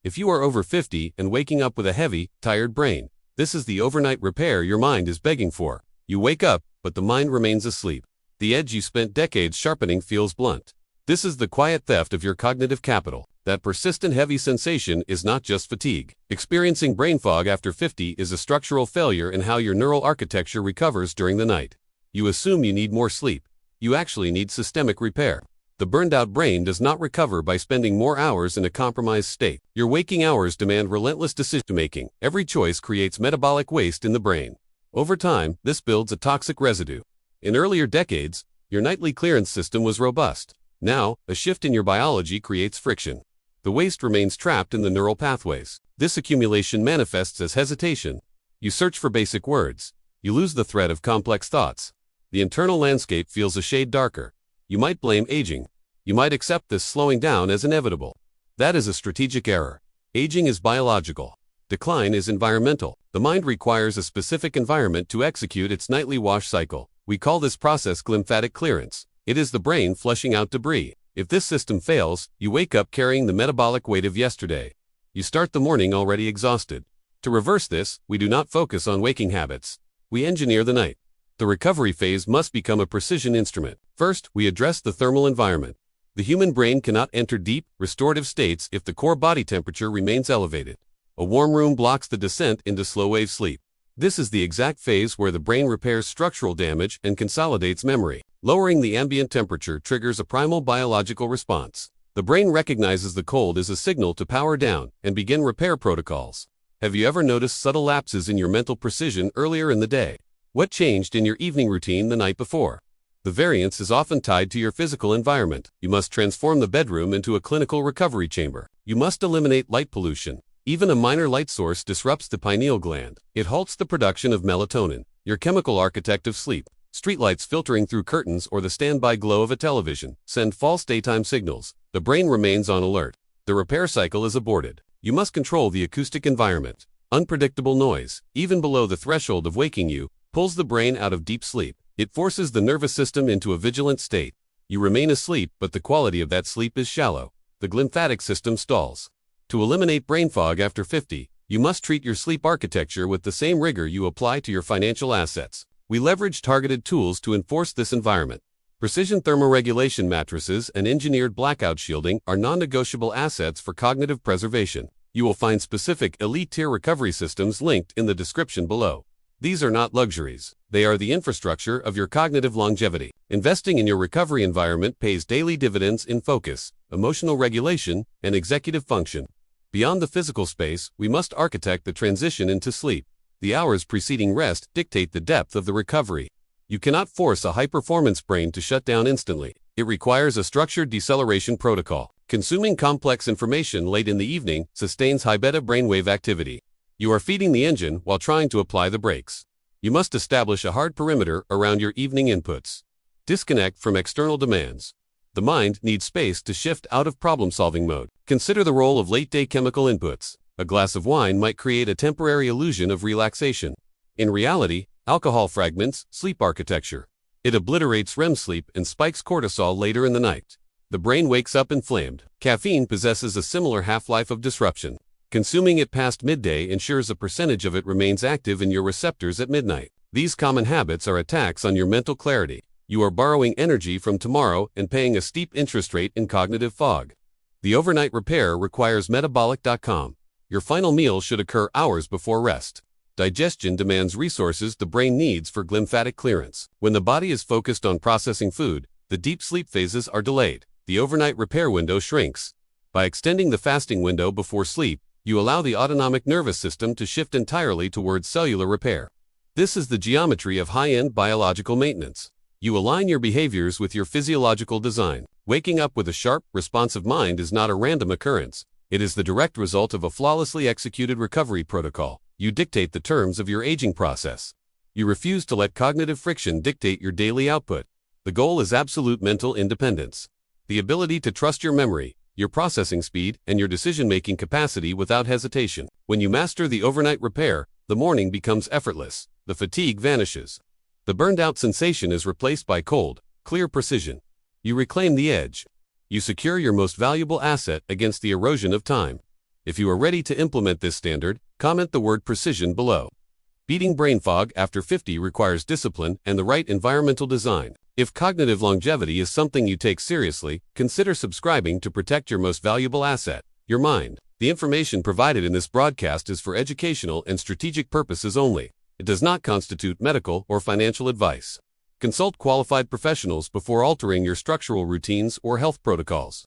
If you are over 50 and waking up with a heavy, tired brain, this is the overnight repair your mind is begging for. You wake up, but the mind remains asleep. The edge you spent decades sharpening feels blunt. This is the quiet theft of your cognitive capital. That persistent heavy sensation is not just fatigue. Experiencing brain fog after 50 is a structural failure in how your neural architecture recovers during the night. You assume you need more sleep. You actually need systemic repair. The burned-out brain does not recover by spending more hours in a compromised state. Your waking hours demand relentless decision-making. Every choice creates metabolic waste in the brain. Over time, this builds a toxic residue. In earlier decades, your nightly clearance system was robust. Now, a shift in your biology creates friction. The waste remains trapped in the neural pathways. This accumulation manifests as hesitation. You search for basic words. You lose the thread of complex thoughts. The internal landscape feels a shade darker. You might blame aging. You might accept this slowing down as inevitable. That is a strategic error. Aging is biological. Decline is environmental. The mind requires a specific environment to execute its nightly wash cycle. We call this process glymphatic clearance. It is the brain flushing out debris. If this system fails, you wake up carrying the metabolic weight of yesterday. You start the morning already exhausted. To reverse this, we do not focus on waking habits. We engineer the night. The recovery phase must become a precision instrument. First, we address the thermal environment. The human brain cannot enter deep, restorative states if the core body temperature remains elevated. A warm room blocks the descent into slow-wave sleep. This is the exact phase where the brain repairs structural damage and consolidates memory. Lowering the ambient temperature triggers a primal biological response. The brain recognizes the cold as a signal to power down and begin repair protocols. Have you ever noticed subtle lapses in your mental precision earlier in the day? What changed in your evening routine the night before? The variance is often tied to your physical environment. You must transform the bedroom into a clinical recovery chamber. You must eliminate light pollution. Even a minor light source disrupts the pineal gland. It halts the production of melatonin, your chemical architect of sleep. Streetlights filtering through curtains or the standby glow of a television send false daytime signals. The brain remains on alert. The repair cycle is aborted. You must control the acoustic environment. Unpredictable noise, even below the threshold of waking you, pulls the brain out of deep sleep. It forces the nervous system into a vigilant state. You remain asleep, but the quality of that sleep is shallow. The glymphatic system stalls. To eliminate brain fog after 50, you must treat your sleep architecture with the same rigor you apply to your financial assets. We leverage targeted tools to enforce this environment. Precision thermoregulation mattresses and engineered blackout shielding are non-negotiable assets for cognitive preservation. You will find specific elite-tier recovery systems linked in the description below. These are not luxuries. They are the infrastructure of your cognitive longevity. Investing in your recovery environment pays daily dividends in focus, emotional regulation, and executive function. Beyond the physical space, we must architect the transition into sleep. The hours preceding rest dictate the depth of the recovery. You cannot force a high-performance brain to shut down instantly. It requires a structured deceleration protocol. Consuming complex information late in the evening sustains high-beta brainwave activity. You are feeding the engine while trying to apply the brakes. You must establish a hard perimeter around your evening inputs. Disconnect from external demands. The mind needs space to shift out of problem-solving mode. Consider the role of late-day chemical inputs. A glass of wine might create a temporary illusion of relaxation. In reality, alcohol fragments sleep architecture. It obliterates REM sleep and spikes cortisol later in the night. The brain wakes up inflamed. Caffeine possesses a similar half-life of disruption. Consuming it past midday ensures a percentage of it remains active in your receptors at midnight. These common habits are attacks on your mental clarity. You are borrowing energy from tomorrow and paying a steep interest rate in cognitive fog. The overnight repair requires metabolic.com. Your final meal should occur hours before rest. Digestion demands resources the brain needs for glymphatic clearance. When the body is focused on processing food, the deep sleep phases are delayed. The overnight repair window shrinks. By extending the fasting window before sleep, you allow the autonomic nervous system to shift entirely towards cellular repair. This is the geometry of high-end biological maintenance. You align your behaviors with your physiological design. Waking up with a sharp, responsive mind is not a random occurrence. It is the direct result of a flawlessly executed recovery protocol. You dictate the terms of your aging process. You refuse to let cognitive friction dictate your daily output. The goal is absolute mental independence. The ability to trust your memory, your processing speed, and your decision-making capacity without hesitation. When you master the overnight repair, the morning becomes effortless. The fatigue vanishes. The burned-out sensation is replaced by cold, clear precision. You reclaim the edge. You secure your most valuable asset against the erosion of time. If you are ready to implement this standard, comment the word precision below. Beating brain fog after 50 requires discipline and the right environmental design. If cognitive longevity is something you take seriously, consider subscribing to protect your most valuable asset, your mind. The information provided in this broadcast is for educational and strategic purposes only. It does not constitute medical or financial advice. Consult qualified professionals before altering your structural routines or health protocols.